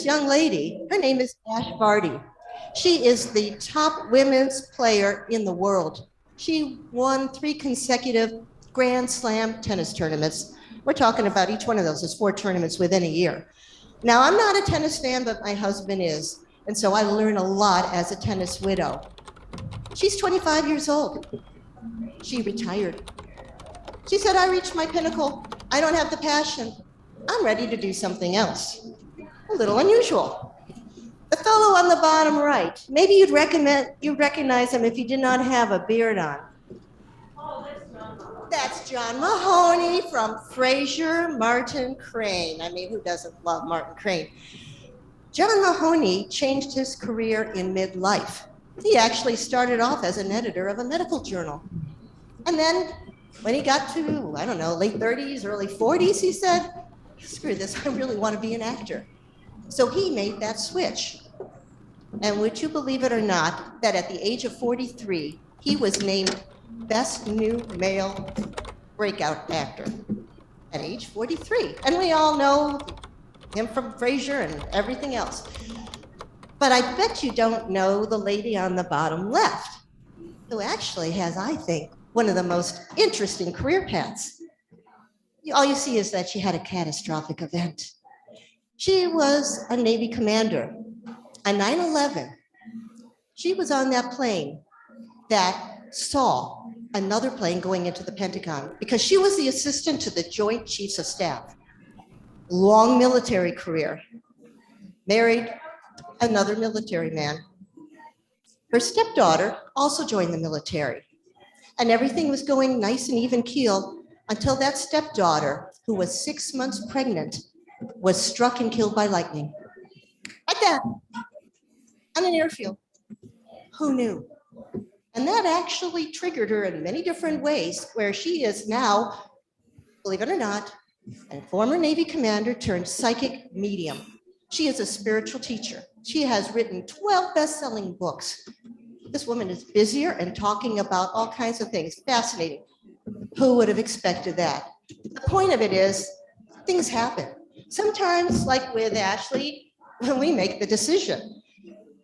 this young lady. Her name is Ash Barty. She is the top women's player in the world. She won 3 consecutive Grand Slam tennis tournaments. We're talking about each one of those is 4 tournaments within a year. Now, I'm not a tennis fan, but my husband is. And so I learn a lot as a tennis widow. She's 25 years old. She retired. She said, I reached my pinnacle. I don't have the passion. I'm ready to do something else. A little unusual. The fellow on the bottom right, maybe you'd recognize him if he did not have a beard on. That's John Mahoney from Fraser Martin Crane. I mean, who doesn't love Martin Crane? John Mahoney changed his career in midlife. He actually started off as an editor of a medical journal. And then when he got to, I don't know, late 30s, early 40s, he said, screw this, I really want to be an actor. So he made that switch. And would you believe it or not, that at the age of 43, he was named Best New Male Breakout Actor at age 43. And we all know him from Frasier and everything else. But I bet you don't know the lady on the bottom left, who actually has, I think, one of the most interesting career paths. All you see is that she had a catastrophic event. She was a Navy commander. On 9/11, she was on that plane that saw another plane going into the Pentagon because she was the assistant to the Joint Chiefs of Staff. Long military career. Married another military man. Her stepdaughter also joined the military. And everything was going nice and even keel until that stepdaughter, who was 6 months pregnant, was struck and killed by lightning. Like that, on an airfield. Who knew? And that actually triggered her in many different ways, where she is now, believe it or not, a former Navy commander turned psychic medium. She is a spiritual teacher. She has written 12 best-selling books. This woman is busier and talking about all kinds of things. Fascinating. Who would have expected that? The point of it is, things happen. Sometimes, like with Ashley, when we make the decision.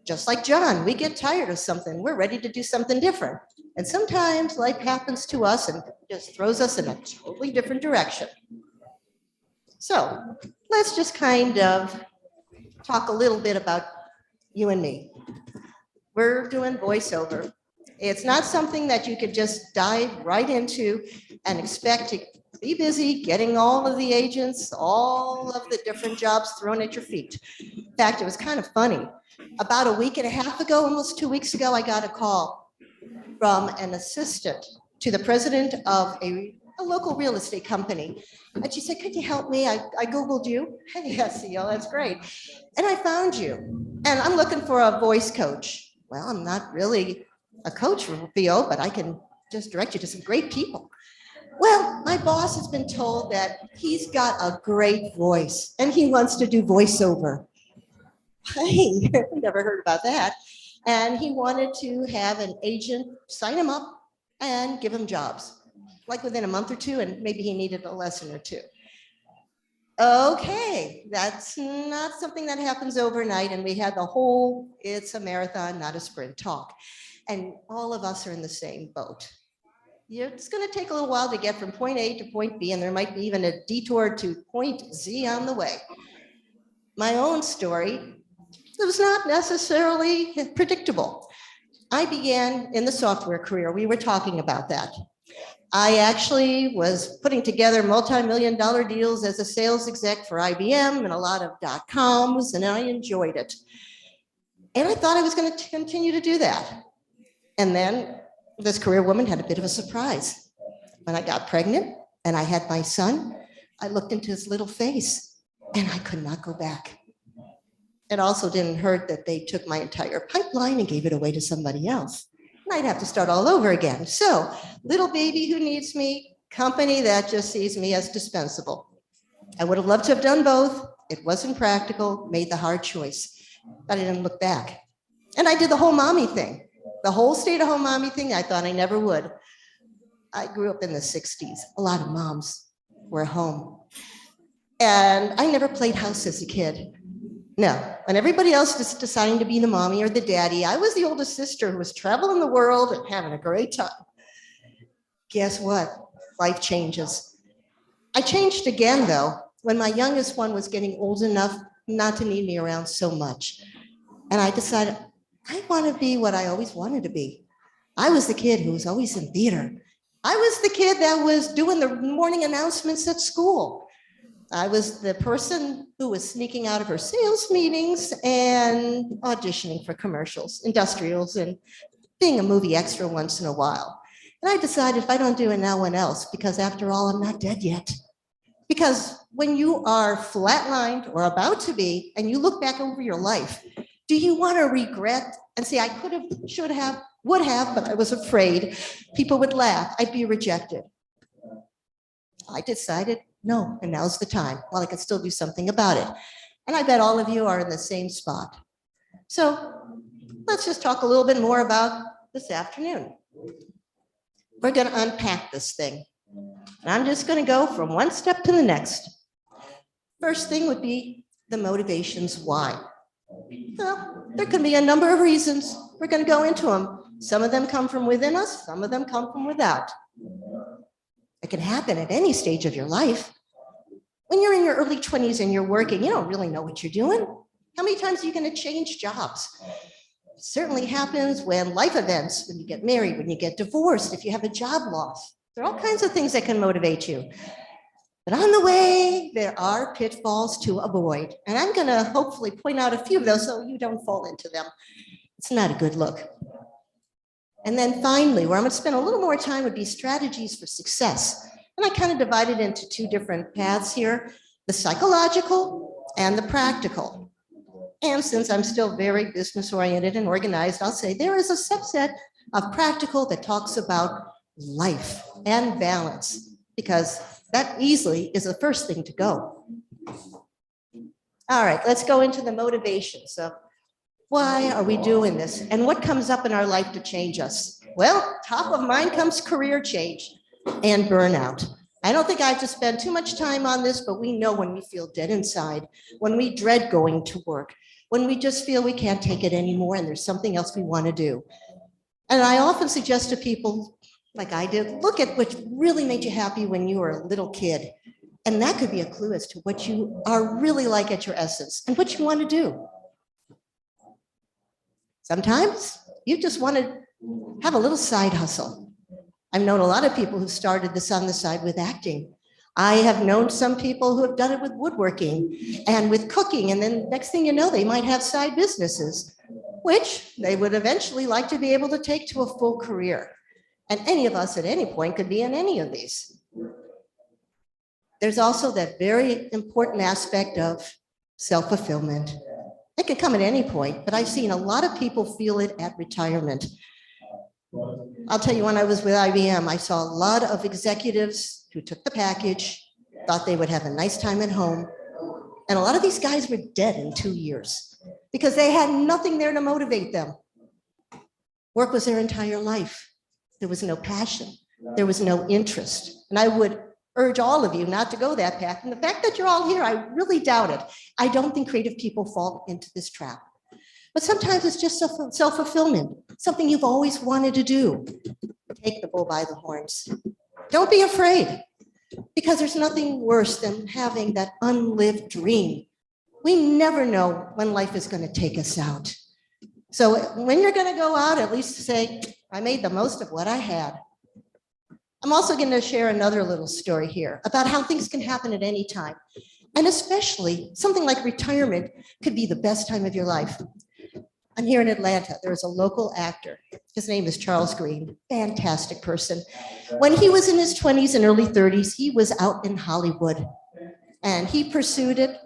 Just like John, we get tired of something. We're ready to do something different. And sometimes life happens to us and just throws us in a totally different direction. So let's just kind of talk a little bit about you and me. We're doing voiceover. It's not something that you could just dive right into and expect to be busy getting all of the agents, all of the different jobs thrown at your feet. In fact, it was kind of funny. About a week and a half ago, almost 2 weeks ago, I got a call from an assistant to the president of a local real estate company. And she said, could you help me? I Googled you. Hey, SEO, that's great. And I found you. And I'm looking for a voice coach. Well, I'm not really a coach for VO, but I can just direct you to some great people. Well, my boss has been told that he's got a great voice and he wants to do voiceover. Hey, never heard about that. And he wanted to have an agent sign him up and give him jobs, like within a month or two, and maybe he needed a lesson or two. Okay, that's not something that happens overnight, and we had the whole, it's a marathon, not a sprint talk. And all of us are in the same boat. It's going to take a little while to get from point A to point B, and there might be even a detour to point Z on the way. My own story, it was not necessarily predictable. I began in the software career. We were talking about that. I actually was putting together multi-million-dollar deals as a sales exec for IBM and a lot of .coms, and I enjoyed it. And I thought I was going to continue to do that. And then this career woman had a bit of a surprise. When I got pregnant and I had my son, I looked into his little face and I could not go back. It also didn't hurt that they took my entire pipeline and gave it away to somebody else. And I'd have to start all over again. So, little baby who needs me, company that just sees me as dispensable. I would have loved to have done both. It wasn't practical, made the hard choice, but I didn't look back. And I did the whole mommy thing. The whole stay-at-home mommy thing, I thought I never would. I grew up in the 60s. A lot of moms were home. And I never played house as a kid. No, when everybody else was deciding to be the mommy or the daddy, I was the oldest sister who was traveling the world and having a great time. Guess what? Life changes. I changed again, though, when my youngest one was getting old enough not to need me around so much. And I decided I want to be what I always wanted to be. I was the kid who was always in theater. I was the kid that was doing the morning announcements at school. I was the person who was sneaking out of her sales meetings and auditioning for commercials, industrials, and being a movie extra once in a while. And I decided if I don't do it, no one else, because after all, I'm not dead yet. Because when you are flatlined or about to be, and you look back over your life, do you want to regret and say, I could have, should have, would have, but I was afraid people would laugh, I'd be rejected? I decided, no, and now's the time. Well, I can still do something about it. And I bet all of you are in the same spot. So let's just talk a little bit more about this afternoon. We're going to unpack this thing. And I'm just going to go from one step to the next. First thing would be the motivations why. Well, there could be a number of reasons. We're going to go into them. Some of them come from within us, some of them come from without. It can happen at any stage of your life. When you're in your early 20s and you're working, you don't really know what you're doing. How many times are you going to change jobs? It certainly happens when life events, when you get married, when you get divorced, if you have a job loss. There are all kinds of things that can motivate you. But on the way, there are pitfalls to avoid. And I'm going to hopefully point out a few of those so you don't fall into them. It's not a good look. And then finally, where I'm going to spend a little more time would be strategies for success. And I kind of divided into two different paths here, the psychological and the practical. And since I'm still very business oriented and organized, I'll say there is a subset of practical that talks about life and balance, because that easily is the first thing to go. All right, let's go into the motivation. So why are we doing this? And what comes up in our life to change us? Well, top of mind comes career change and burnout. I don't think I have to spend too much time on this, but we know when we feel dead inside, when we dread going to work, when we just feel we can't take it anymore and there's something else we want to do. And I often suggest to people, like I did, look at what really made you happy when you were a little kid. And that could be a clue as to what you are really like at your essence and what you want to do. Sometimes you just want to have a little side hustle. I've known a lot of people who started this on the side with acting. I have known some people who have done it with woodworking and with cooking. And then next thing you know, they might have side businesses, which they would eventually like to be able to take to a full career. And any of us at any point could be in any of these. There's also that very important aspect of self-fulfillment. It can come at any point, but I've seen a lot of people feel it at retirement. I'll tell you, when I was with IBM, I saw a lot of executives who took the package, thought they would have a nice time at home. And a lot of these guys were dead in 2 years because they had nothing there to motivate them. Work was their entire life. There was no passion. There was no interest. And I would urge all of you not to go that path. And the fact that you're all here, I really doubt it. I don't think creative people fall into this trap. But sometimes it's just self-fulfillment, something you've always wanted to do. Take the bull by the horns. Don't be afraid, because there's nothing worse than having that unlived dream. We never know when life is going to take us out. So when you're going to go out, at least say, I made the most of what I had. I'm also going to share another little story here about how things can happen at any time. And especially something like retirement could be the best time of your life. I'm here in Atlanta. There is a local actor. His name is Charles Green, fantastic person. When he was in his 20s and early 30s, he was out in Hollywood and he pursued it,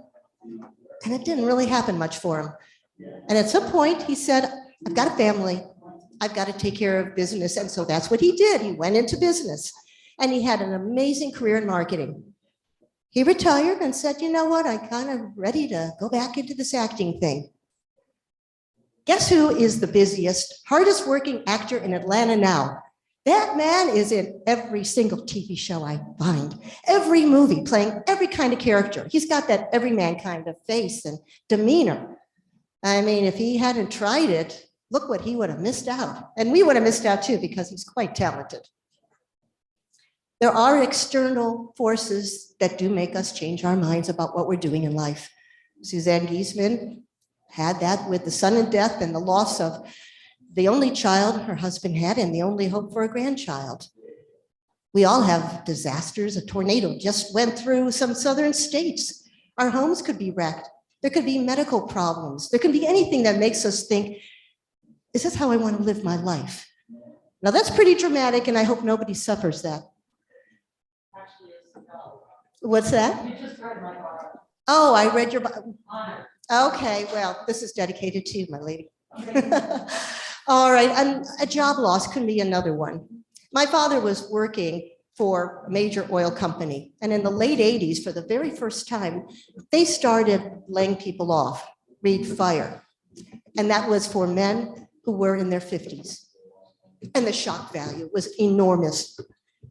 and it didn't really happen much for him. And at some point he said, I've got a family. I've got to take care of business. And so that's what he did. He went into business and he had an amazing career in marketing. He retired and said, you know what? I'm kind of ready to go back into this acting thing. Guess who is the busiest, hardest working actor in Atlanta now? That man is in every single TV show I find, every movie, playing every kind of character. He's got that everyman kind of face and demeanor. I mean, if he hadn't tried it, look what he would have missed out. And we would have missed out too, because he's quite talented. There are external forces that do make us change our minds about what we're doing in life. Suzanne Giesman had that with the sudden death and the loss of the only child her husband had and the only hope for a grandchild. We all have disasters. A tornado just went through some southern states. Our homes could be wrecked. There could be medical problems. There could be anything that makes us think, is this how I want to live my life? Now that's pretty dramatic, and I hope nobody suffers that. What's that? You just read my bio. Oh, I read your bio. Okay, well, this is dedicated to you, my lady. All right, and a job loss can be another one. My father was working for a major oil company, and in the late 80s, for the very first time, they started laying people off, read fire. And that was for men who were in their 50s. And the shock value was enormous.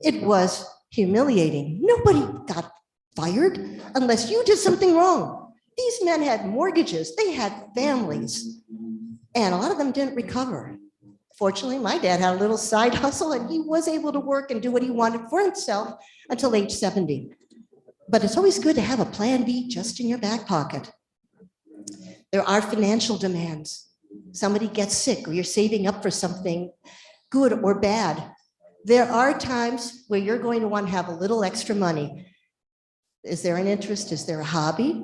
It was humiliating. Nobody got fired unless you did something wrong. These men had mortgages, they had families, and a lot of them didn't recover. Fortunately, my dad had a little side hustle and he was able to work and do what he wanted for himself until age 70. But it's always good to have a plan B just in your back pocket. There are financial demands. Somebody gets sick or you're saving up for something good or bad. There are times where you're going to want to have a little extra money. Is there an interest? Is there a hobby?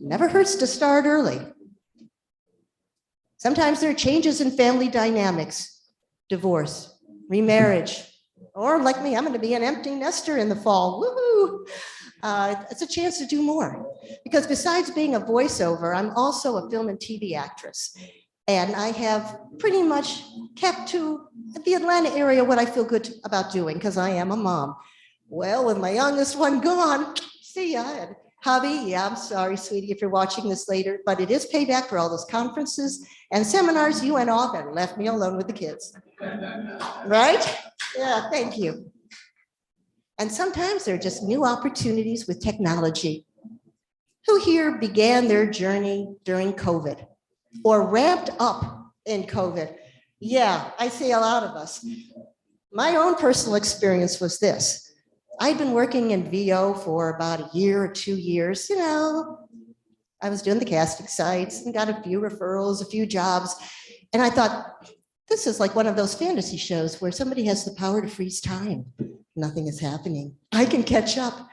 Never hurts to start early. Sometimes there are changes in family dynamics, divorce, remarriage, or like me, I'm going to be an empty nester in the fall. Woohoo! It's a chance to do more. Because besides being a voiceover, I'm also a film and TV actress. And I have pretty much kept to the Atlanta area what I feel good about doing, because I am a mom. Well, with my youngest one gone, see ya. And hubby, yeah, I'm sorry, sweetie, if you're watching this later, but it is payback for all those conferences and seminars you went off and left me alone with the kids. Right? Yeah, thank you. And sometimes there are just new opportunities with technology. Who here began their journey during COVID or ramped up in COVID? Yeah, I see a lot of us. My own personal experience was this. I'd been working in VO for about a year or 2 years. You know, I was doing the casting sites and got a few referrals, a few jobs. And I thought, this is like one of those fantasy shows where somebody has the power to freeze time. Nothing is happening. I can catch up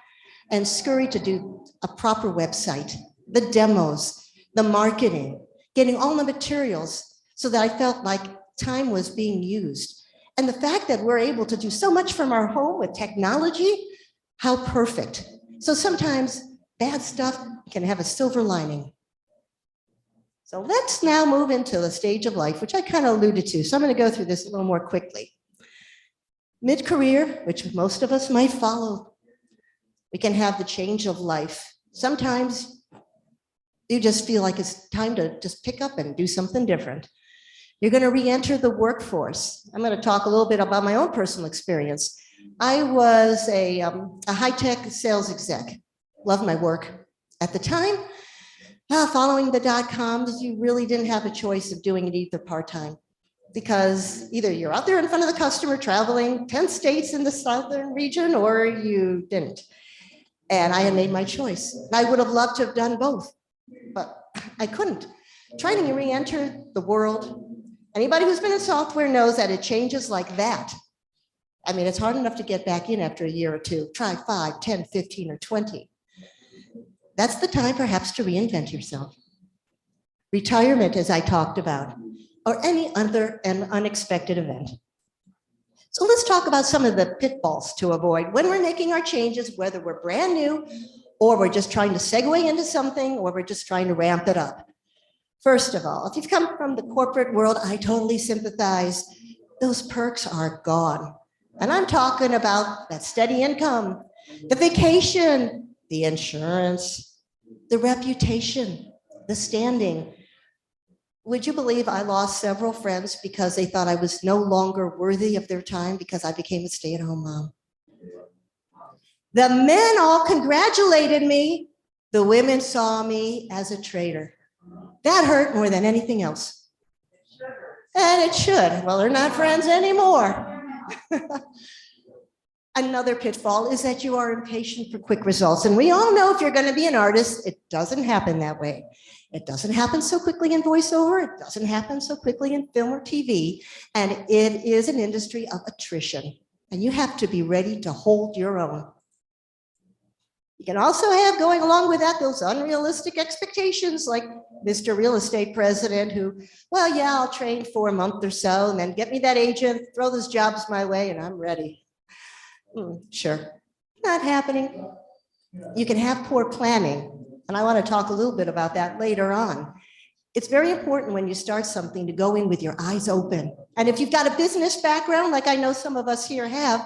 and scurry to do a proper website, the demos, the marketing, getting all the materials so that I felt like time was being used. And the fact that we're able to do so much from our home with technology, how perfect. So sometimes bad stuff can have a silver lining. So let's now move into the stage of life, which I kind of alluded to. So I'm going to go through this a little more quickly. Mid-career, which most of us might follow. We can have the change of life. Sometimes you just feel like it's time to just pick up and do something different. You're going to re-enter the workforce. I'm going to talk a little bit about my own personal experience. I was a high-tech sales exec. Loved my work. At the time, following the dot-coms, you really didn't have a choice of doing it either part-time, because either you're out there in front of the customer traveling 10 states in the southern region, or you didn't. And I had made my choice. I would have loved to have done both, but I couldn't. Trying to re-enter the world, anybody who's been in software knows that it changes like that. I mean, it's hard enough to get back in after a year or two. Try 5, 10, 15, or 20. That's the time perhaps to reinvent yourself. Retirement, as I talked about, or any other unexpected event. So let's talk about some of the pitfalls to avoid when we're making our changes, whether we're brand new or we're just trying to segue into something or we're just trying to ramp it up. First of all, if you've come from the corporate world, I totally sympathize. Those perks are gone. And I'm talking about that steady income, the vacation, the insurance, the reputation, the standing. Would you believe I lost several friends because they thought I was no longer worthy of their time because I became a stay-at-home mom? The men all congratulated me. The women saw me as a traitor. That hurt more than anything else. And it should. Well, they're not friends anymore. Another pitfall is that you are impatient for quick results. And we all know if you're going to be an artist, it doesn't happen that way. It doesn't happen so quickly in voiceover. It doesn't happen so quickly in film or TV. And it is an industry of attrition. And you have to be ready to hold your own. You can also have, going along with that, those unrealistic expectations like Mr. Real Estate President who, well, yeah, I'll train for a month or so and then get me that agent, throw those jobs my way, and I'm ready. Sure, not happening. You can have poor planning, and I want to talk a little bit about that later on. It's very important when you start something to go in with your eyes open. And if you've got a business background, like I know some of us here have,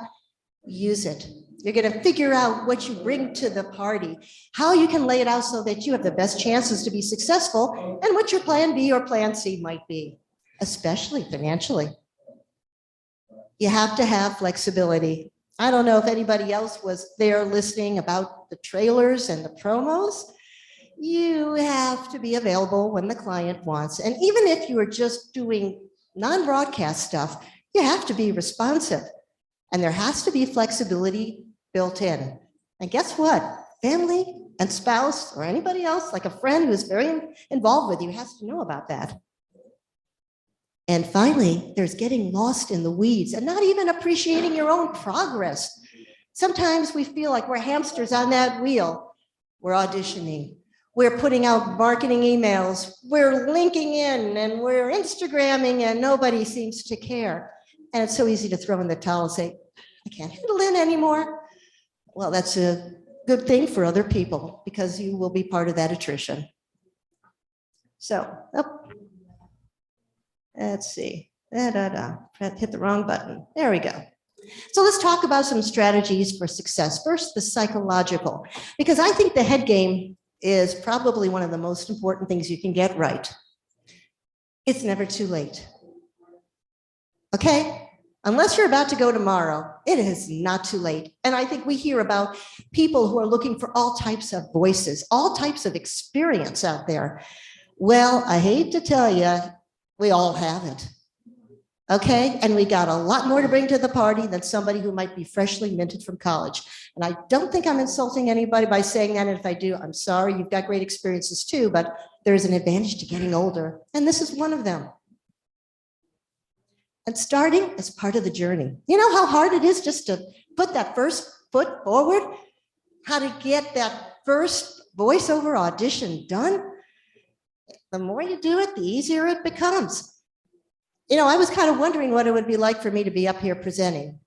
use it. You're going to figure out what you bring to the party, how you can lay it out so that you have the best chances to be successful, and what your plan B or plan C might be, especially financially. You have to have flexibility. I don't know if anybody else was there listening about the trailers and the promos. You have to be available when the client wants. And even if you are just doing non-broadcast stuff, you have to be responsive. And there has to be flexibility built in. And guess what? Family and spouse or anybody else, like a friend who's very involved with you, has to know about that. And finally, there's getting lost in the weeds and not even appreciating your own progress. Sometimes we feel like we're hamsters on that wheel. We're auditioning. We're putting out marketing emails. We're linking in and we're Instagramming and nobody seems to care. And it's so easy to throw in the towel and say, I can't handle it anymore. Well, that's a good thing for other people because you will be part of that attrition. So, let's see. Hit the wrong button. There we go. So let's talk about some strategies for success. First, the psychological, because I think the head game is probably one of the most important things you can get right. It's never too late. Okay? Unless you're about to go tomorrow, it is not too late. And I think we hear about people who are looking for all types of voices, all types of experience out there. Well, I hate to tell you, we all have it. Okay? And we got a lot more to bring to the party than somebody who might be freshly minted from college. And I don't think I'm insulting anybody by saying that. And if I do, I'm sorry. You've got great experiences too, but there's an advantage to getting older. And this is one of them. And starting is part of the journey. You know how hard it is just to put that first foot forward? How to get that first voiceover audition done? The more you do it, the easier it becomes. You know, I was kind of wondering what it would be like for me to be up here presenting.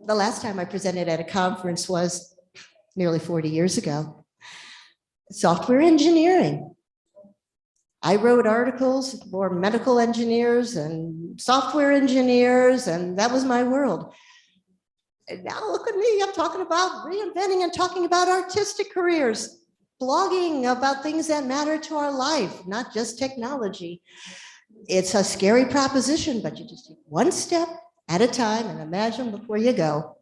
The last time I presented at a conference was nearly 40 years ago. Software engineering. I wrote articles for medical engineers and software engineers, and that was my world. And now look at me, I'm talking about reinventing and talking about artistic careers, blogging about things that matter to our life, not just technology. It's a scary proposition, but you just take one step at a time and imagine where you go.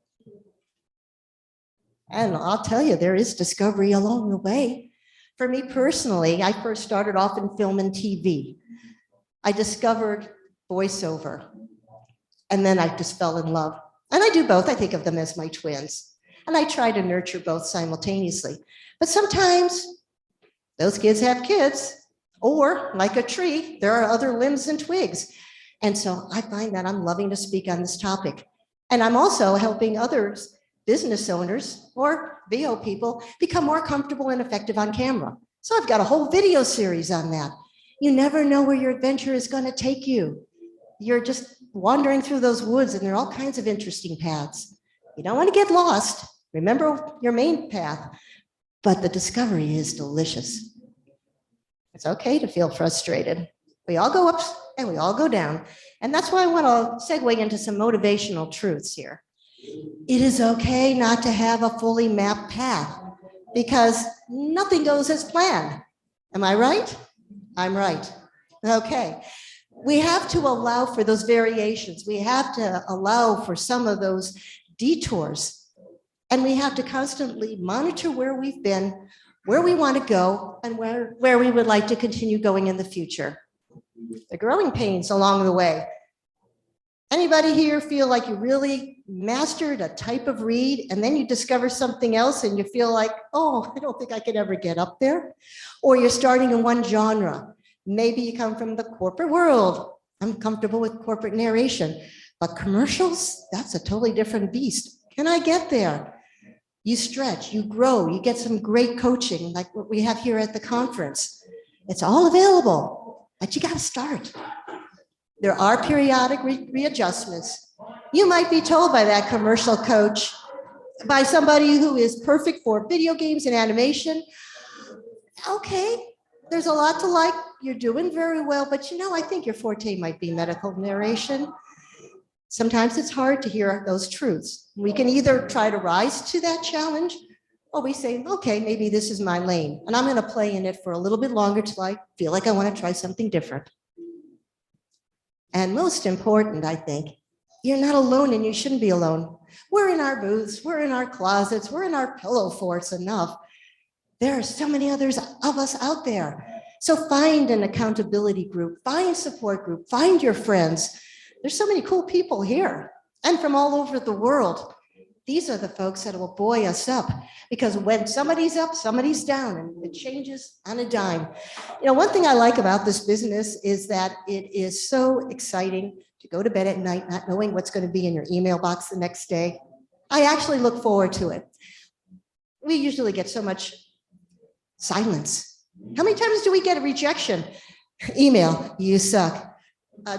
And I'll tell you, there is discovery along the way. For me personally, I first started off in film and TV. I discovered voiceover, and then I just fell in love. And I do both. I think of them as my twins. And I try to nurture both simultaneously. But sometimes those kids have kids, or like a tree, there are other limbs and twigs. And so I find that I'm loving to speak on this topic. And I'm also helping others, business owners or VO people, become more comfortable and effective on camera. So I've got a whole video series on that. You never know where your adventure is going to take you. You're just wandering through those woods and there are all kinds of interesting paths. You don't want to get lost. Remember your main path, but the discovery is delicious. It's okay to feel frustrated. We all go up and we all go down. And that's why I want to segue into some motivational truths here. It is okay not to have a fully mapped path because nothing goes as planned. Am I right? I'm right. Okay. We have to allow for those variations. We have to allow for some of those detours. And we have to constantly monitor where we've been, where we want to go, and where we would like to continue going in the future. The growing pains along the way. Anybody here feel like you really mastered a type of read and then you discover something else and you feel like, oh, I don't think I could ever get up there? Or you're starting in one genre. Maybe you come from the corporate world. I'm comfortable with corporate narration, but commercials, that's a totally different beast. Can I get there? You stretch, you grow, you get some great coaching like what we have here at the conference. It's all available, but you got to start. There are periodic readjustments. You might be told by that commercial coach, by somebody who is perfect for video games and animation, okay, there's a lot to like, you're doing very well, but I think your forte might be medical narration. Sometimes it's hard to hear those truths. We can either try to rise to that challenge, or we say, okay, maybe this is my lane, and I'm going to play in it for a little bit longer till I feel like I want to try something different. And most important, I think, you're not alone and you shouldn't be alone. We're in our booths, we're in our closets, we're in our pillow forts enough. There are so many others of us out there. So find an accountability group, find support group, find your friends. There's so many cool people here and from all over the world. These are the folks that will buoy us up, because when somebody's up, somebody's down, and it changes on a dime. One thing I like about this business is that it is so exciting to go to bed at night not knowing what's going to be in your email box the next day. I actually look forward to it. We usually get so much silence. How many times do we get a rejection? Email, you suck.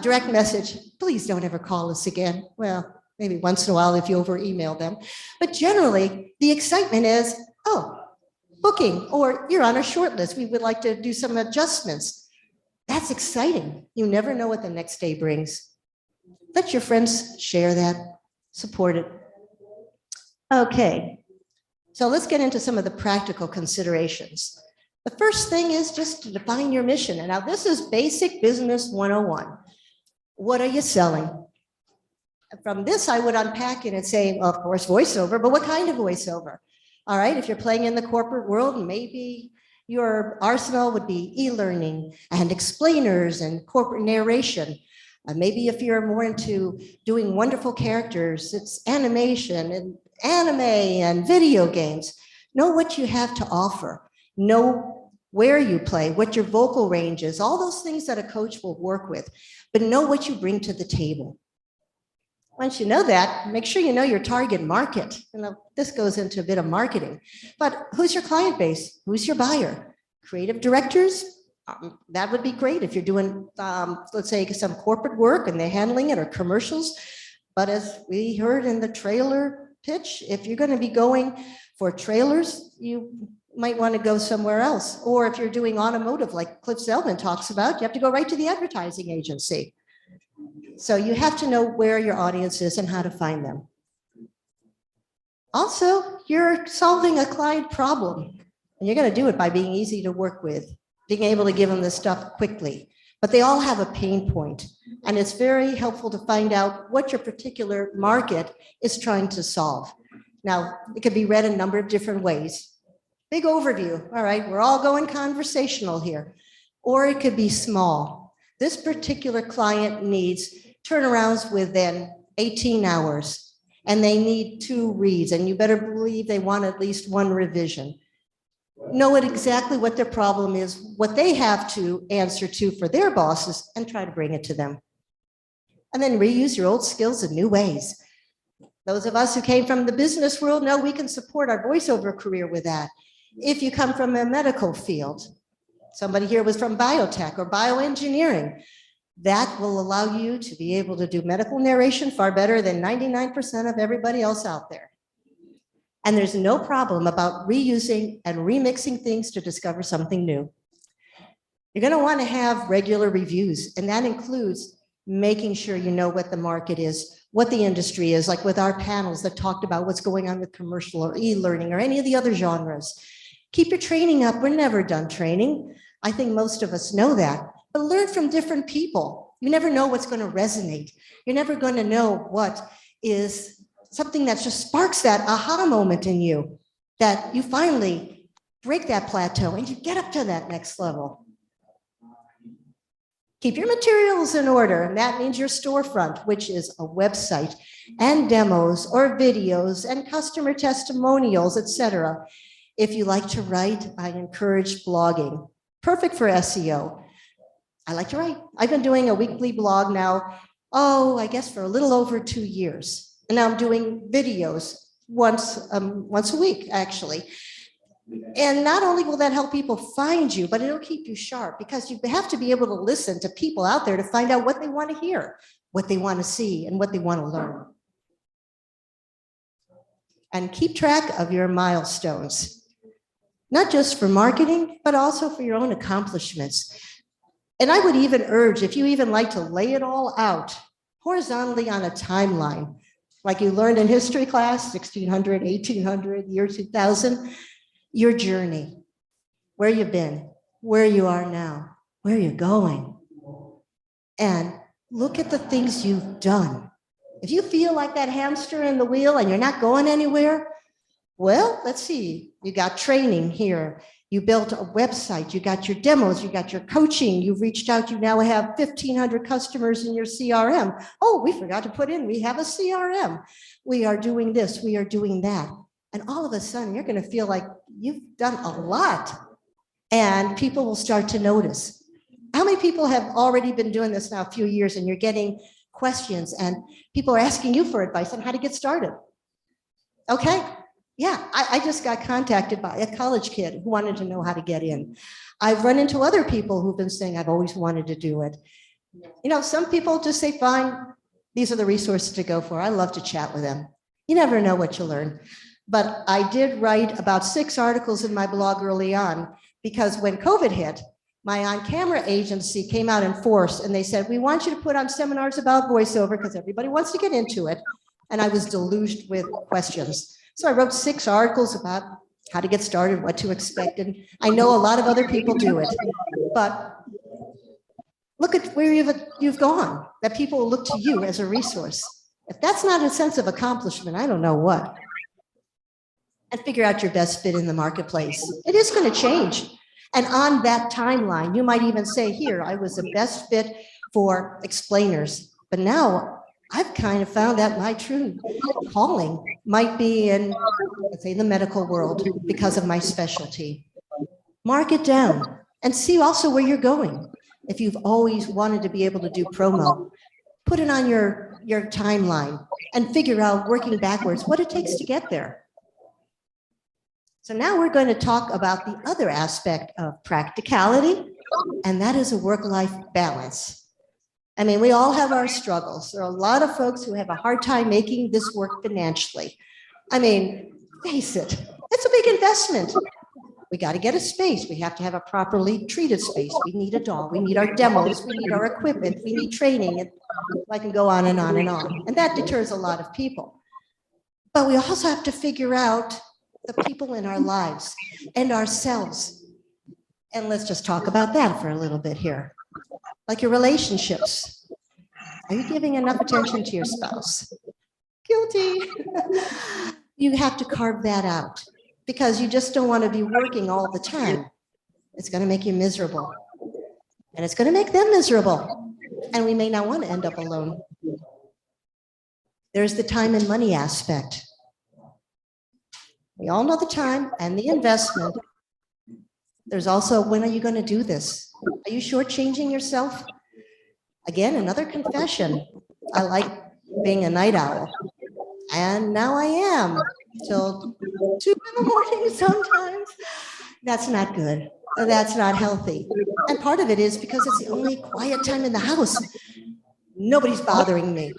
Direct message, please don't ever call us again. Well, maybe once in a while if you over email them. But generally, the excitement is, oh, booking, or you're on a short list. We would like to do some adjustments. That's exciting. You never know what the next day brings. Let your friends share that, support it. Okay, so let's get into some of the practical considerations. The first thing is just to define your mission. And now this is basic business 101. What are you selling? From this, I would unpack it and say, well, of course, voiceover, but what kind of voiceover? All right, if you're playing in the corporate world, maybe your arsenal would be e-learning and explainers and corporate narration. Maybe if you're more into doing wonderful characters, it's animation and anime and video games. Know what you have to offer. Know where you play, what your vocal range is, all those things that a coach will work with, but know what you bring to the table. Once you know that, make sure you know your target market. This goes into a bit of marketing, but who's your client base? Who's your buyer? Creative directors? That would be great if you're doing, let's say, some corporate work and they're handling it, or commercials. But as we heard in the trailer pitch, if you're going to be going for trailers, you might want to go somewhere else. Or if you're doing automotive, like Cliff Zelman talks about, you have to go right to the advertising agency. So you have to know where your audience is and how to find them. Also, you're solving a client problem, and you're going to do it by being easy to work with, being able to give them the stuff quickly. But they all have a pain point, and it's very helpful to find out what your particular market is trying to solve. Now, it can be read a number of different ways. Big overview, all right, we're all going conversational here. Or it could be small. This particular client needs turnarounds within 18 hours, and they need 2 reads, and you better believe they want at least 1 revision. Know exactly what their problem is, what they have to answer to for their bosses, and try to bring it to them. And then reuse your old skills in new ways. Those of us who came from the business world know we can support our voiceover career with that. If you come from a medical field, somebody here was from biotech or bioengineering, that will allow you to be able to do medical narration far better than 99% of everybody else out there. And there's no problem about reusing and remixing things to discover something new. You're going to want to have regular reviews, and that includes making sure you know what the market is, what the industry is, like with our panels that talked about what's going on with commercial or e-learning or any of the other genres. Keep your training up. We're never done training. I think most of us know that. but learn from different people. You never know what's going to resonate. You're never going to know what is something that just sparks that aha moment in you, that you finally break that plateau and you get up to that next level. Keep your materials in order, and that means your storefront, which is a website and demos or videos and customer testimonials, etc. If you like to write, I encourage blogging. Perfect for SEO. I like to write. I've been doing a weekly blog now, I guess for a little over 2 years. And now I'm doing videos once a week, actually. And not only will that help people find you, but it'll keep you sharp, because you have to be able to listen to people out there to find out what they want to hear, what they want to see, and what they want to learn. And keep track of your milestones, not just for marketing, but also for your own accomplishments. And I would even urge, if you even like to lay it all out horizontally on a timeline, like you learned in history class, 1600, 1800, year 2000, your journey, where you've been, where you are now, where you're going. And look at the things you've done. If you feel like that hamster in the wheel and you're not going anywhere, well, let's see, you got training here. You built a website, you got your demos, you got your coaching, you've reached out, you now have 1,500 customers in your CRM. Oh, we forgot to put in, we have a CRM. We are doing this, we are doing that. And all of a sudden, you're going to feel like you've done a lot, and people will start to notice. How many people have already been doing this now a few years, and you're getting questions, and people are asking you for advice on how to get started? Okay. Yeah, I just got contacted by a college kid who wanted to know how to get in. I've run into other people who've been saying, I've always wanted to do it. You know, some people just say, fine, these are the resources to go for. I love to chat with them. You never know what you'll learn. But I did write about 6 articles in my blog early on, because when COVID hit, my on-camera agency came out in force, and they said, we want you to put on seminars about voiceover because everybody wants to get into it. And I was deluged with questions. So I wrote 6 articles about how to get started, what to expect. And I know a lot of other people do it, but look at where you've gone, that people will look to you as a resource. If that's not a sense of accomplishment, I don't know what. And figure out your best fit in the marketplace. It is going to change. And on that timeline, you might even say, here, I was the best fit for explainers. But now I've kind of found that my true calling might be in, let's say, the medical world because of my specialty. Mark it down and see also where you're going. If you've always wanted to be able to do promo, put it on your timeline and figure out, working backwards, what it takes to get there. So now we're going to talk about the other aspect of practicality, and that is a work-life balance. I mean, we all have our struggles. There are a lot of folks who have a hard time making this work financially. I mean, face it, it's a big investment. We got to get a space. We have to have a properly treated space. We need a dog. We need our demos. We need our equipment. We need training. And I can go on and on and on. And that deters a lot of people. But we also have to figure out the people in our lives and ourselves. And let's just talk about that for a little bit here. Like your relationships. Are you giving enough attention to your spouse? Guilty. You have to carve that out, because you just don't want to be working all the time. It's going to make you miserable. And it's going to make them miserable. And we may not want to end up alone. There's the time and money aspect. We all know the time and the investment. There's also, when are you going to do this? Are you shortchanging yourself? Again, another confession. I like being a night owl. And now I am till 2 in the morning sometimes. That's not good. That's not healthy. And part of it is because it's the only quiet time in the house. Nobody's bothering me.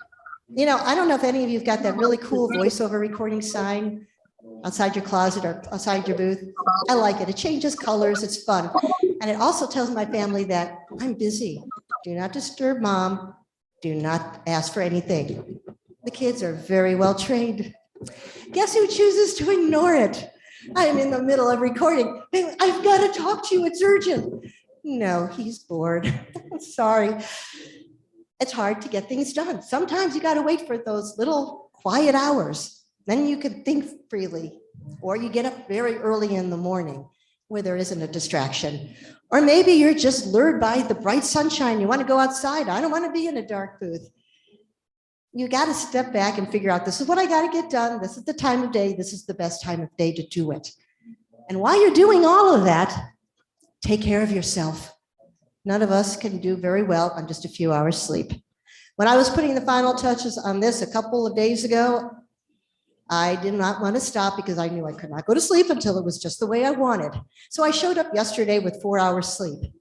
You know, I don't know if any of you have got that really cool voiceover recording sign outside your closet or outside your booth. I like it. It changes colors. It's fun. And it also tells my family that I'm busy. Do not disturb mom. Do not ask for anything. The kids are very well trained. Guess who chooses to ignore it? I'm in the middle of recording. I've got to talk to you. It's urgent. No, he's bored. Sorry. It's hard to get things done. Sometimes you got to wait for those little quiet hours. Then you can think freely. Or you get up very early in the morning where there isn't a distraction. Or maybe you're just lured by the bright sunshine. You want to go outside. I don't want to be in a dark booth. You got to step back and figure out, this is what I got to get done. This is the time of day. This is the best time of day to do it. And while you're doing all of that, take care of yourself. None of us can do very well on just a few hours sleep. When I was putting the final touches on this a couple of days ago, I did not want to stop because I knew I could not go to sleep until it was just the way I wanted. So I showed up yesterday with 4 hours sleep.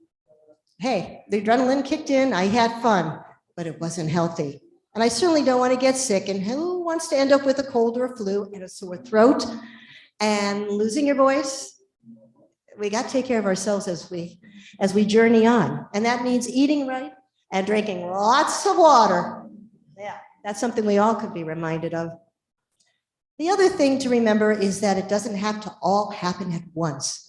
Hey, the adrenaline kicked in, I had fun, but it wasn't healthy. And I certainly don't want to get sick. And who wants to end up with a cold or a flu and a sore throat and losing your voice? We got to take care of ourselves as we journey on. And that means eating right and drinking lots of water. Yeah, that's something we all could be reminded of. The other thing to remember is that it doesn't have to all happen at once.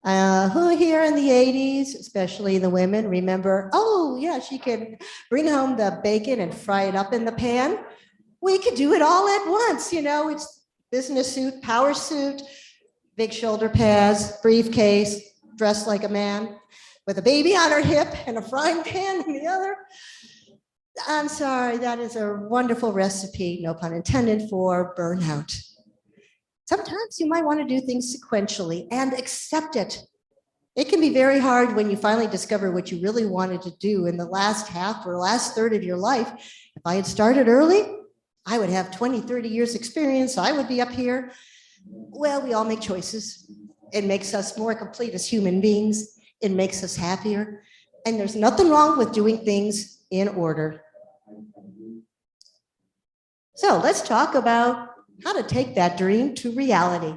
Who here in the 80s, especially the women, remember, oh yeah, she can bring home the bacon and fry it up in the pan? We could do it all at once, you know, it's business suit, power suit, big shoulder pads, briefcase, dressed like a man, with a baby on her hip and a frying pan in the other. I'm sorry, that is a wonderful recipe, no pun intended, for burnout. Sometimes you might want to do things sequentially and accept it. It can be very hard when you finally discover what you really wanted to do in the last half or last third of your life. If I had started early, I would have 20, 30 years experience. I would be up here. Well, we all make choices. It makes us more complete as human beings. It makes us happier. And there's nothing wrong with doing things in order. So let's talk about how to take that dream to reality.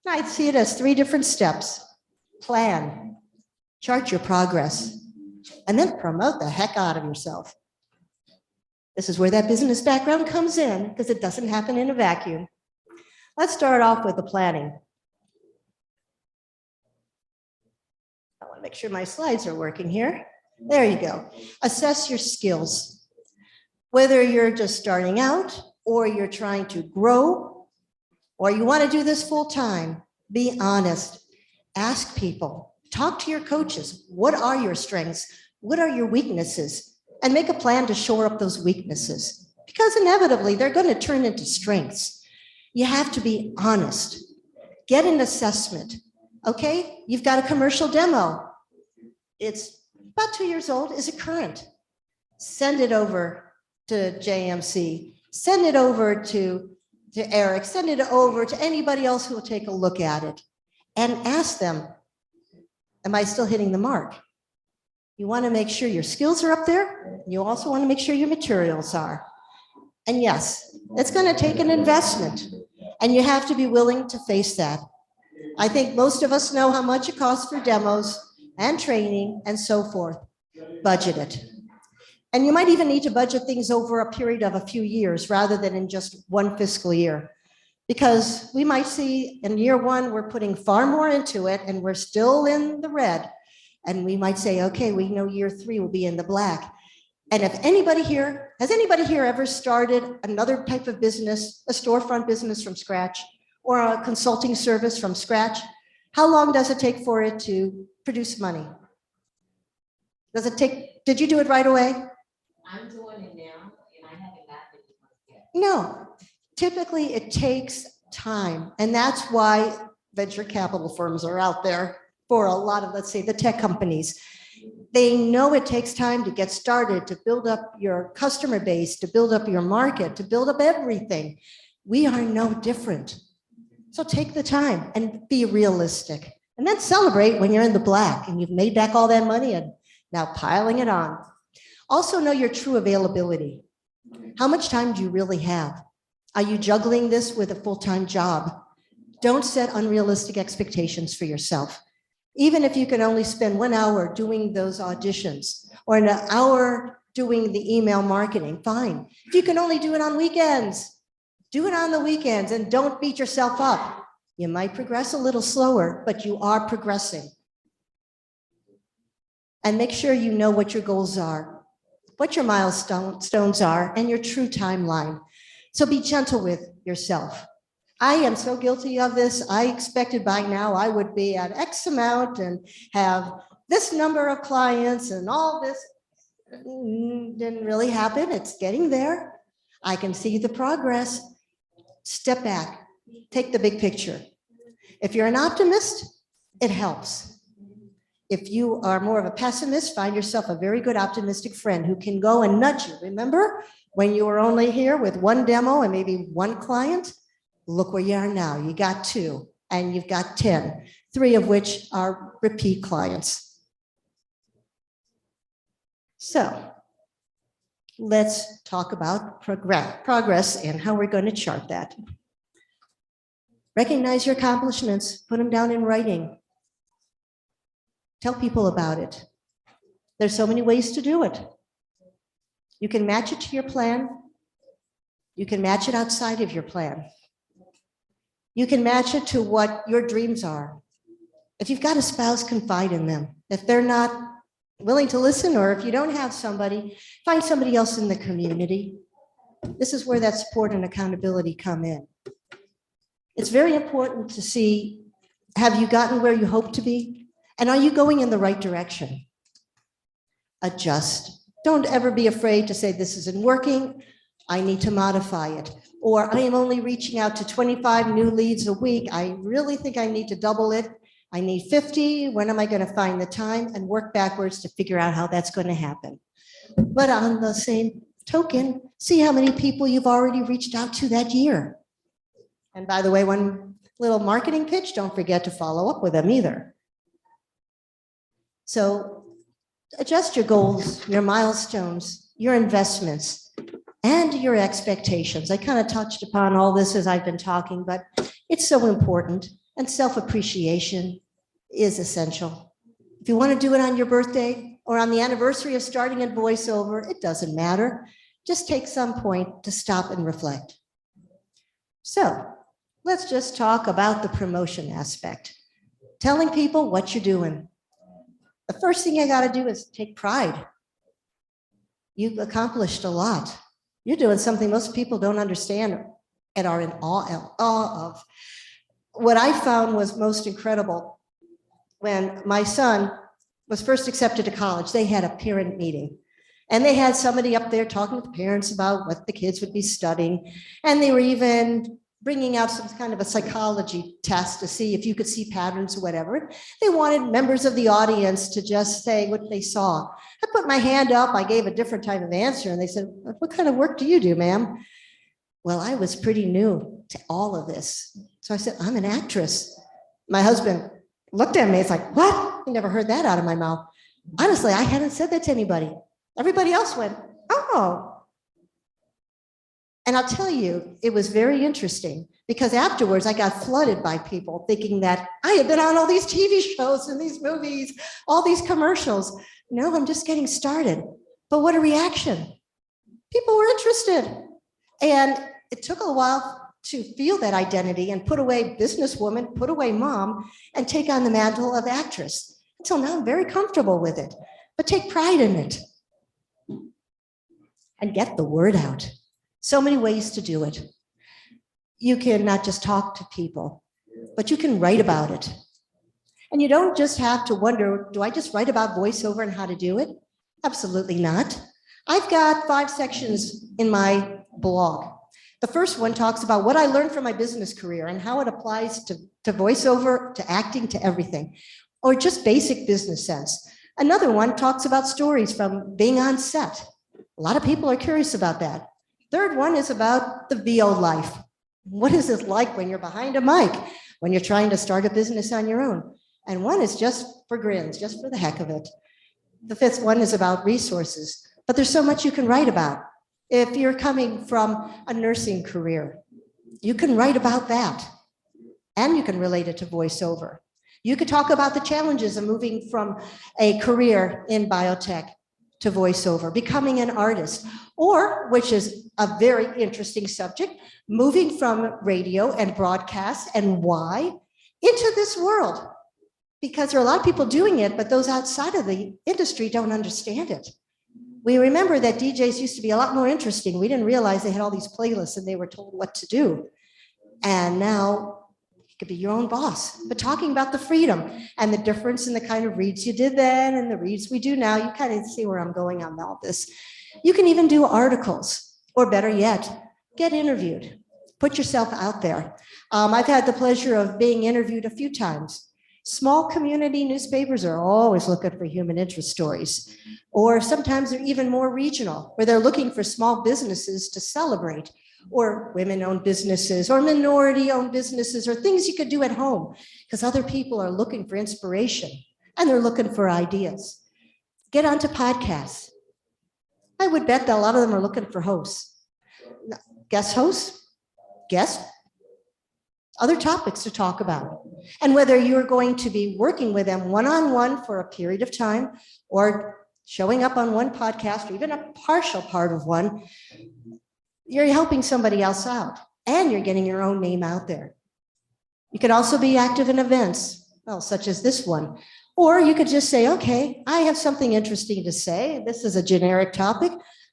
I'd see it as 3 different steps. Plan, chart your progress, and then promote the heck out of yourself. This is where that business background comes in because it doesn't happen in a vacuum. Let's start off with the planning. I want to make sure my slides are working here. There you go. Assess your skills. Whether you're just starting out or you're trying to grow or you want to do this full time, be honest. Ask people. Talk to your coaches. What are your strengths? What are your weaknesses? And make a plan to shore up those weaknesses because inevitably they're going to turn into strengths. You have to be honest. Get an assessment. Okay, you've got a commercial demo. It's about 2 years old. Is it current? Send it over to JMC. Send it over to Eric. Send it over to anybody else who will take a look at it and ask them, am I still hitting the mark? You want to make sure your skills are up there. You also want to make sure your materials are. And yes, it's going to take an investment and you have to be willing to face that. I think most of us know how much it costs for demos and training and so forth. Budget it. And you might even need to budget things over a period of a few years rather than in just one fiscal year. Because we might see in year 1, we're putting far more into it and we're still in the red. And we might say, okay, we know year 3 will be in the black. And if anybody here, has anybody here ever started another type of business, a storefront business from scratch or a consulting service from scratch? How long does it take for it to produce money? Does it take, did you do it right away? I'm doing it now, and I haven't gotten it yet. No, typically it takes time. And that's why venture capital firms are out there for a lot of, let's say, the tech companies. They know it takes time to get started, to build up your customer base, to build up your market, to build up everything. We are no different. So take the time and be realistic. And then celebrate when you're in the black and you've made back all that money and now piling it on. Also know your true availability. How much time do you really have? Are you juggling this with a full-time job? Don't set unrealistic expectations for yourself. Even if you can only spend 1 hour doing those auditions or an hour doing the email marketing, fine. If you can only do it on weekends, do it on the weekends and don't beat yourself up. You might progress a little slower, but you are progressing. And make sure you know what your goals are, what your milestones are, and your true timeline. So be gentle with yourself. I am so guilty of this. I expected by now I would be at X amount and have this number of clients and all this. Didn't really happen. It's getting there. I can see the progress. Step back, take the big picture. If you're an optimist, it helps. If you are more of a pessimist, find yourself a very good optimistic friend who can go and nudge you. Remember when you were only here with one demo and maybe one client? Look where you are now. You got 2 and you've got 10, 3 of which are repeat clients. So let's talk about progress and how we're going to chart that. Recognize your accomplishments, put them down in writing. Tell people about it. There's so many ways to do it. You can match it to your plan. You can match it outside of your plan. You can match it to what your dreams are. If you've got a spouse, confide in them. If they're not willing to listen, or if you don't have somebody, find somebody else in the community. This is where that support and accountability come in. It's very important to see, have you gotten where you hope to be? And are you going in the right direction? Adjust. Don't ever be afraid to say, this isn't working, I need to modify it. Or I am only reaching out to 25 new leads a week. I really think I need to double it. I need 50. When am I going to find the time? And work backwards to figure out how that's going to happen. But on the same token, see how many people you've already reached out to that year. And by the way, one little marketing pitch, don't forget to follow up with them either. So adjust your goals, your milestones, your investments, and your expectations. I kind of touched upon all this as I've been talking, but it's so important. And self-appreciation is essential. If you want to do it on your birthday or on the anniversary of starting a voiceover, it doesn't matter. Just take some point to stop and reflect. So let's just talk about the promotion aspect. Telling people what you're doing. The first thing you got to do is take pride. You've accomplished a lot. You're doing something most people don't understand and are in awe of. What I found was most incredible when my son was first accepted to college. They had a parent meeting and they had somebody up there talking to the parents about what the kids would be studying. And they were even bringing out some kind of a psychology test to see if you could see patterns or whatever. They wanted members of the audience to just say what they saw. I put my hand up, I gave a different type of answer, and they said, what kind of work do you do, ma'am? Well, I was pretty new to all of this. So I said, I'm an actress. My husband looked at me, it's like, what? I never heard that out of my mouth. Honestly, I hadn't said that to anybody. Everybody else went, oh. And I'll tell you, it was very interesting because afterwards I got flooded by people thinking that I had been on all these TV shows and these movies, all these commercials. No, I'm just getting started. But what a reaction. People were interested. And it took a while to feel that identity and put away businesswoman, put away mom, and take on the mantle of actress. Until now, I'm very comfortable with it. But take pride in it. And get the word out. So many ways to do it. You can not just talk to people, but you can write about it. And you don't just have to wonder, do I just write about voiceover and how to do it? Absolutely not. I've got 5 sections in my blog. The first one talks about what I learned from my business career and how it applies to voiceover, to acting, to everything, or just basic business sense. Another one talks about stories from being on set. A lot of people are curious about that. Third one is about the VO life. What is it like when you're behind a mic, when you're trying to start a business on your own? And one is just for grins, just for the heck of it. The 5th one is about resources, but there's so much you can write about. If you're coming from a nursing career, you can write about that, and you can relate it to voiceover. You could talk about the challenges of moving from a career in biotech to voiceover, becoming an artist, or, which is a very interesting subject, moving from radio and broadcast and why into this world. because there are a lot of people doing it, but those outside of the industry don't understand it. We remember that DJs used to be a lot more interesting. We didn't realize they had all these playlists and they were told what to do. And now you could be your own boss. But talking about the freedom and the difference in the kind of reads you did then and the reads we do now, you kind of see where I'm going on all this. You can even do articles, or better yet, get interviewed. Put yourself out there. I've had the pleasure of being interviewed a few times. Small community newspapers are always looking for human interest stories. Or sometimes they're even more regional, where they're looking for small businesses to celebrate, or women-owned businesses, or minority-owned businesses, or things you could do at home, because other people are looking for inspiration, and they're looking for ideas. Get onto podcasts. I would bet that a lot of them are looking for hosts. Guest hosts, guests, other topics to talk about. And whether you're going to be working with them one-on-one for a period of time, or showing up on one podcast, or even a partial part of one, you're helping somebody else out, and you're getting your own name out there. You could also be active in events, well, such as this one. Or you could just say, okay, I have something interesting to say. This is a generic topic.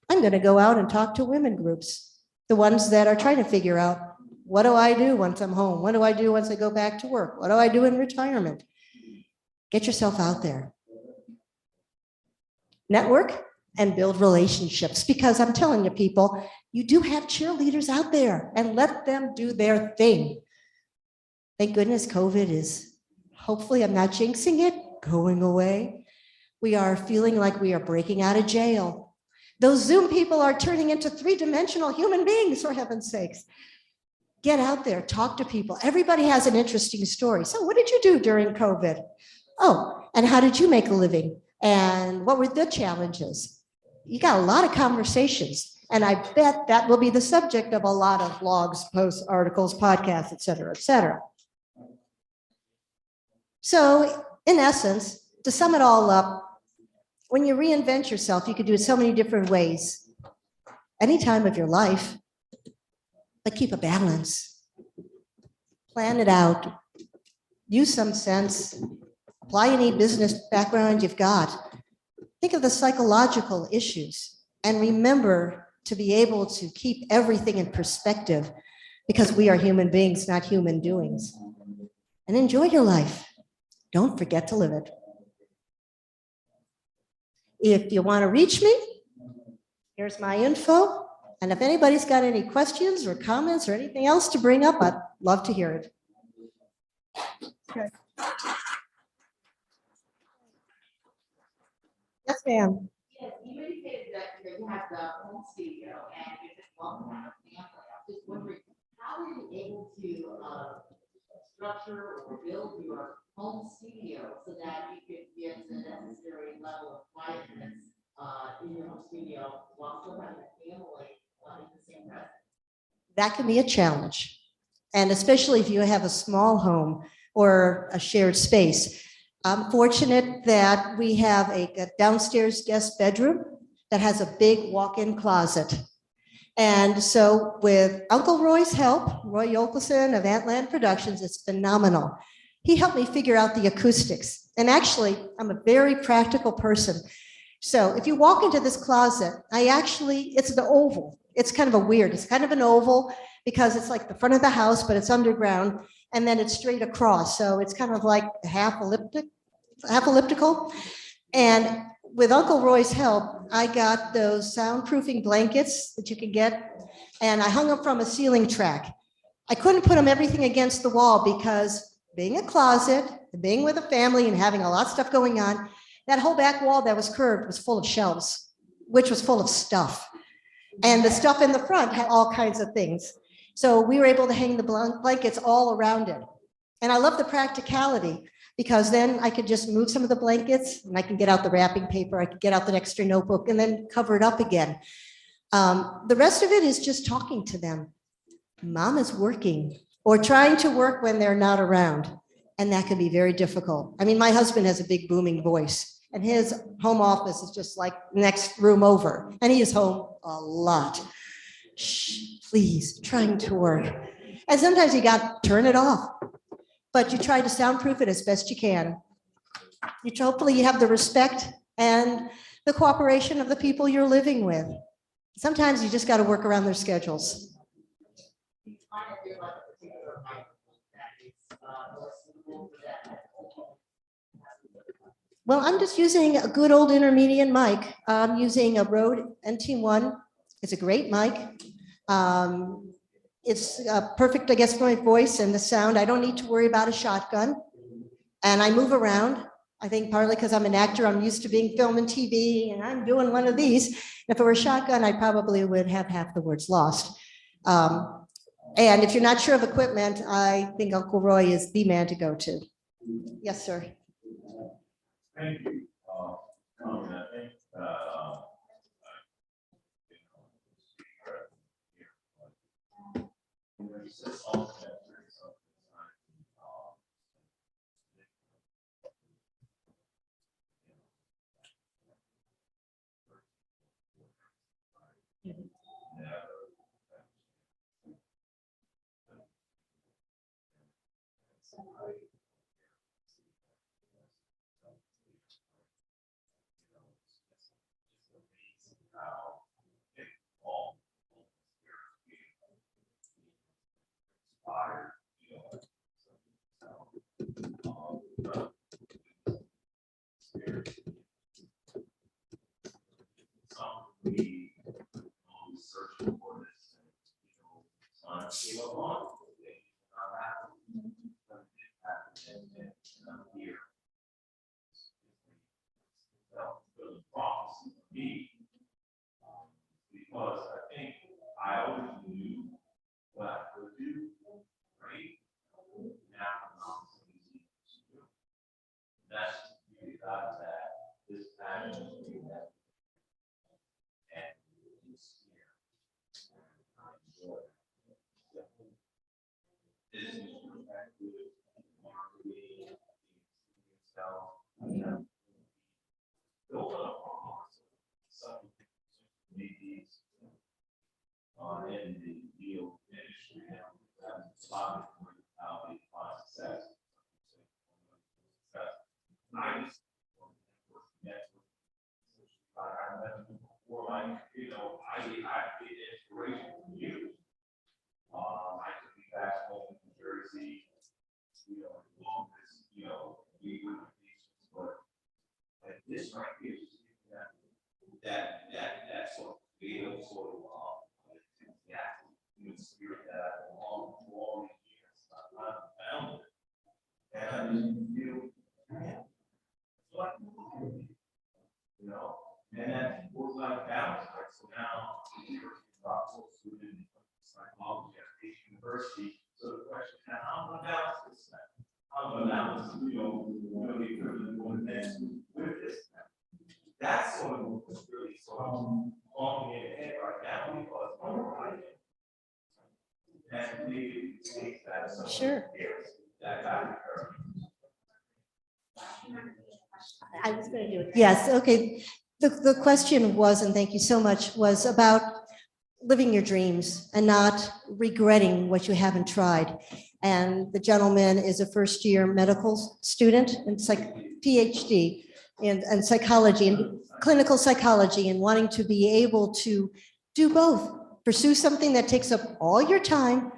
I'm going to go out and talk to women groups, the ones that are trying to figure out, what do I do once I'm home? What do I do once I go back to work? What do I do in retirement? Get yourself out there. Network and build relationships, because I'm telling you, people, you do have cheerleaders out there, and let them do their thing. Thank goodness COVID is, hopefully, I'm not jinxing it, going away. We are feeling like we are breaking out of jail. Those Zoom people are turning into three-dimensional human beings, for heaven's sakes. Get out there, talk to people. Everybody has an interesting story. So what did you do during COVID? Oh, and how did you make a living? And what were the challenges? You got a lot of conversations, and I bet that will be the subject of a lot of blogs, posts, articles, podcasts, et cetera, et cetera. So in essence, to sum it all up, when you reinvent yourself, you can do it so many different ways, any time of your life, but keep a balance. Plan it out. Use some sense. Apply any business background you've got. Think of the psychological issues, and remember to be able to keep everything in perspective, because we are human beings, not human doings. And enjoy your life. Don't forget to live it. If you want to reach me, here's my info. And if anybody's got any questions or comments or anything else to bring up, I'd love to hear it. Okay. Yes, ma'am. Yes, you indicated that you have the home studio and you're just walking around a family. I'm just wondering, how are you able to structure or build your home studio so that you could get the necessary level of quietness in your home studio while still having a family in the same breath? That can be a challenge. And especially if you have a small home or a shared space. I'm fortunate that we have a downstairs guest bedroom that has a big walk-in closet. And so with Uncle Roy's help, Roy Yolkelson of Antland Productions, it's phenomenal. He helped me figure out the acoustics. And actually, I'm a very practical person. So if you walk into this closet, it's an oval. It's kind of it's kind of an oval because it's like the front of the house, but it's underground, and then it's straight across. So it's kind of like half elliptical. And with Uncle Roy's help, I got those soundproofing blankets that you can get, and I hung them from a ceiling track. I couldn't put them everything against the wall because being a closet, being with a family and having a lot of stuff going on, that whole back wall that was curved was full of shelves, which was full of stuff. And the stuff in the front had all kinds of things. So we were able to hang the blankets all around it. And I love the practicality, because then I could just move some of the blankets and I can get out the wrapping paper, I could get out the extra notebook and then cover it up again. The rest of it is just talking to them. Mom is working or trying to work when they're not around. And that can be very difficult. I mean, my husband has a big booming voice and his home office is just like next room over. And he is home a lot. Shh, please, trying to work. And sometimes you got to turn it off, but you try to soundproof it as best you can. hopefully you have the respect and the cooperation of the people you're living with. Sometimes you just got to work around their schedules. You find that there's like a particular microphone that is more suitable for that. Well, I'm just using a good old intermediate mic. I'm using a Rode NT1. It's a great mic. It's perfect, I guess, for my voice and the sound. I don't need to worry about a shotgun. And I move around. I think partly because I'm an actor, I'm used to being film and TV, and I'm doing one of these. If it were a shotgun, I probably would have half the words lost. And if you're not sure of equipment, I think Uncle Roy is the man to go to. Yes, sir. Thank you. I think searching for this, here. The prophecy for me, because I think I always knew what I could do, right? Now I'm not so easy to do. That's really got that this passion is being that, and it's here. I enjoy it. This is perspective, marketing, itself, build up on some maybe in the deal industry now, that's a lot of how they find success. I just I met before, like, I get inspiration from you. I could be back home in New Jersey, long as, we would be, but this right here is that sort of creative sort of spirit that I belong to all these years. I found it, and I just feel, man, like, and that work-life balance. Right? So now, student psychology at State University. So the question now, how am I balance this now? How am I balance, the equivalent of going next with this now? That's sort of what's really sort of on me in the head right now, because and maybe take that some Sure. years that got occurred. I was going to do it. Yes, okay. The question was, and thank you so much, was about living your dreams and not regretting what you haven't tried. And the gentleman is a first-year medical student and PhD in psychology and clinical psychology, and wanting to be able to do both, pursue something that takes up all your time,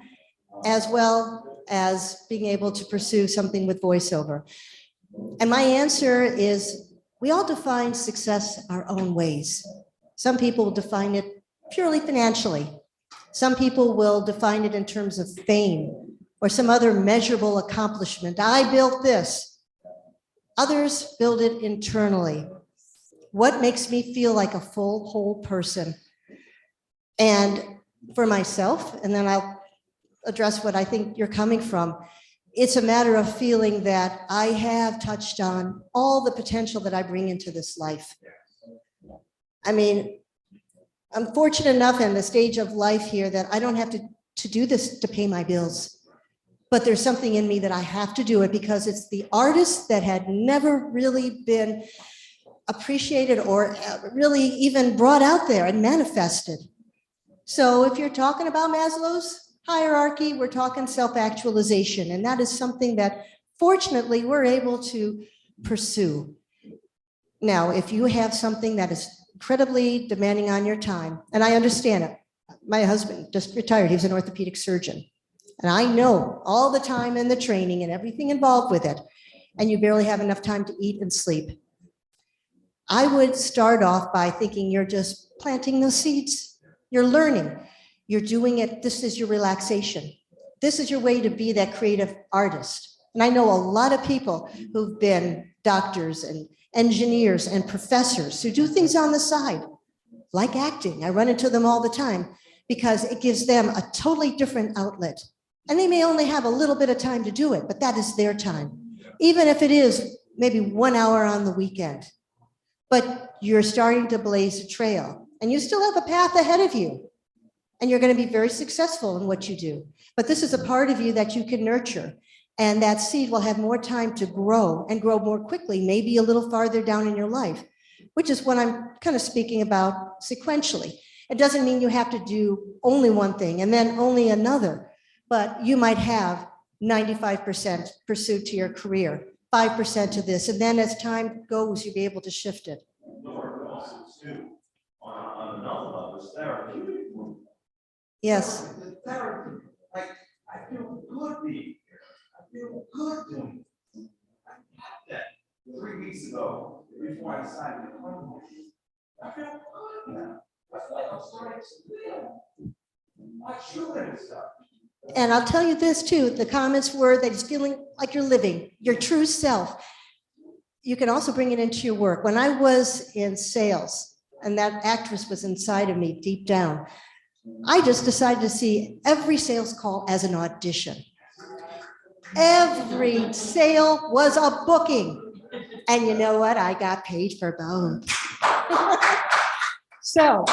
as well as being able to pursue something with voiceover. And my answer is, we all define success our own ways. Some people will define it purely financially. Some people will define it in terms of fame or some other measurable accomplishment. I built this. Others build it internally. What makes me feel like a full, whole person? And for myself, and then I'll address what I think you're coming from, it's a matter of feeling that I have touched on all the potential that I bring into this life. I mean, I'm fortunate enough in the stage of life here that I don't have to do this to pay my bills. But there's something in me that I have to do it, because it's the artist that had never really been appreciated or really even brought out there and manifested. So if you're talking about Maslow's hierarchy, we're talking self-actualization. And that is something that fortunately we're able to pursue. Now, if you have something that is incredibly demanding on your time, and I understand it. My husband just retired, he was an orthopedic surgeon. And I know all the time and the training and everything involved with it, and you barely have enough time to eat and sleep. I would start off by thinking you're just planting those seeds. You're learning. You're doing it. This is your relaxation. This is your way to be that creative artist. And I know a lot of people who've been doctors and engineers and professors who do things on the side, like acting. I run into them all the time because it gives them a totally different outlet. And they may only have a little bit of time to do it, but that is their time. Even if it is maybe 1 hour on the weekend. But you're starting to blaze a trail and you still have a path ahead of you. And you're going to be very successful in what you do. But this is a part of you that you can nurture. And that seed will have more time to grow and grow more quickly, maybe a little farther down in your life, which is what I'm kind of speaking about sequentially. It doesn't mean you have to do only one thing and then only another, but you might have 95% pursuit to your career, 5% to this, and then as time goes, you'll be able to shift it. Lord, also too, on another level, is therapeutic. Yes. The therapy, like, I feel good being here. I feel good doing it. I had that 3 weeks ago before I decided to come here. I feel good now. I feel like I'm starting to live. I should stuff. And I'll tell you this too, the comments were that it's feeling like you're living your true self. You can also bring it into your work. When I was in sales and that actress was inside of me deep down, I just decided to see every sales call as an audition. Every sale was a booking. And you know what? I got paid for both. So,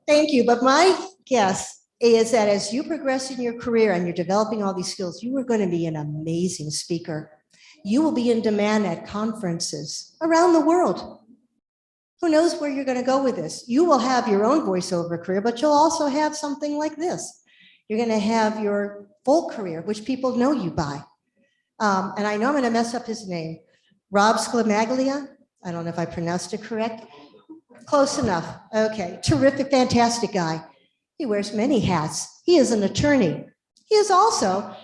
thank you. But my guess is that as you progress in your career and you're developing all these skills, you are going to be an amazing speaker. You will be in demand at conferences around the world. Who knows where you're going to go with this? You will have your own voiceover career, but you'll also have something like this. You're going to have your full career, which people know you by. And I know I'm going to mess up his name. Rob Sclamaglia. I don't know if I pronounced it correct. Close enough. Okay. Terrific, fantastic guy. He wears many hats. He is an attorney. He is also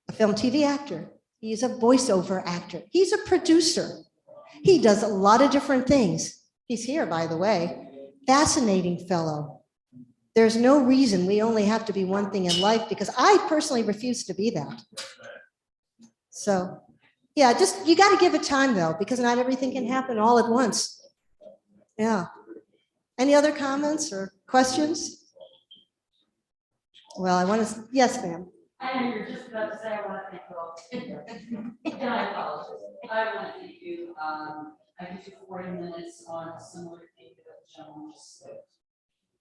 a film TV actor. He's a voiceover actor. He's a producer. He does a lot of different things. He's here, by the way. Fascinating fellow. There's no reason we only have to be one thing in life because I personally refuse to be that. So, yeah, just you got to give it time though, because not everything can happen all at once. Yeah. Any other comments or questions? Well, I want to, yes, ma'am. I know you're just about to say I want to thank you all. And I apologize. I want to thank you. I give you 40 minutes on a similar thing that the gentleman just spoke.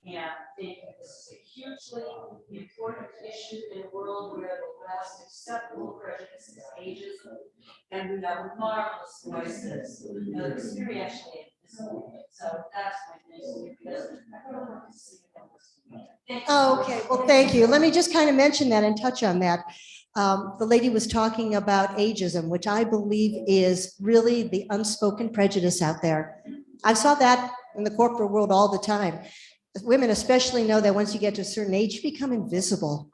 And I think this is a hugely important issue in a world where the last acceptable prejudice is ageism, and we have marvelous voices that are experiencing this movement. So that's my thanks because I don't want to see them. Oh, okay, well, thank you. Let me just kind of mention that and touch on that. The lady was talking about ageism, which I believe is really the unspoken prejudice out there. I saw that in the corporate world all the time. Women especially know that once you get to a certain age, you become invisible.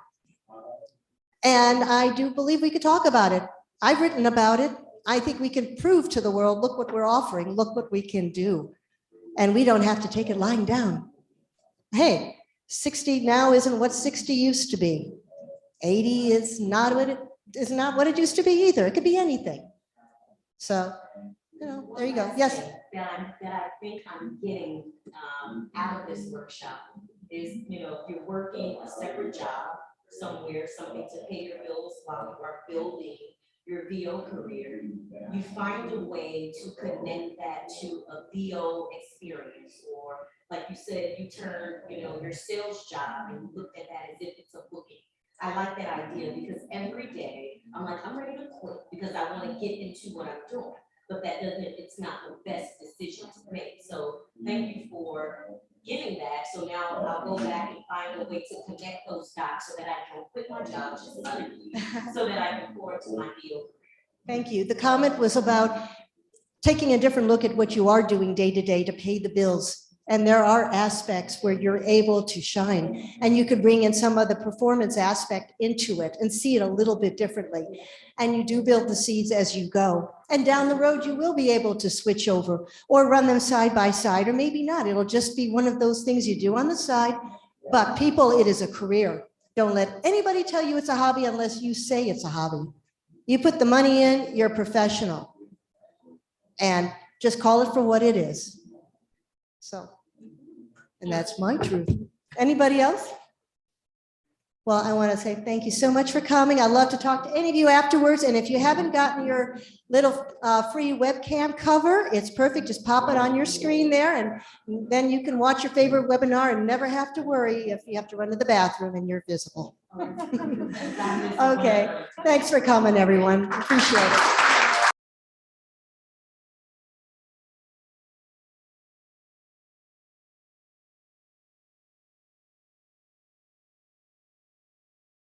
And I do believe we could talk about it. I've written about it. I think we can prove to the world, look what we're offering, look what we can do. And we don't have to take it lying down. Hey, 60 now isn't what 60 used to be. 80 is not what it used to be either. It could be anything. So, you know, there you go. Yes. That I think I'm getting out of this workshop is, you know, if you're working a separate job somewhere, something to pay your bills while you are building your VO career, you find a way to connect that to a VO experience, or like you said, you turn, you know, your sales job and look at that as if it's a booking. I like that idea because every day I'm like, I'm ready to quit because I want to get into what I'm doing. But that doesn't, it's not the best decision to make. So thank you for giving that. So now I'll go back and find a way to connect those dots so that I can quit my job just so that I can pour into my field. Thank you. The comment was about taking a different look at what you are doing day to day to pay the bills. And there are aspects where you're able to shine, and you could bring in some of the performance aspect into it and see it a little bit differently. And you do build the seeds as you go. And down the road, you will be able to switch over or run them side by side, or maybe not. It'll just be one of those things you do on the side. But people, it is a career. Don't let anybody tell you it's a hobby unless you say it's a hobby. You put the money in, you're a professional. And just call it for what it is. So, and that's my truth. Anybody else? Well, I want to say thank you so much for coming. I'd love to talk to any of you afterwards. And if you haven't gotten your little free webcam cover, it's perfect. Just pop it on your screen there, and then you can watch your favorite webinar and never have to worry if you have to run to the bathroom and you're visible. Okay, thanks for coming, everyone. Appreciate it.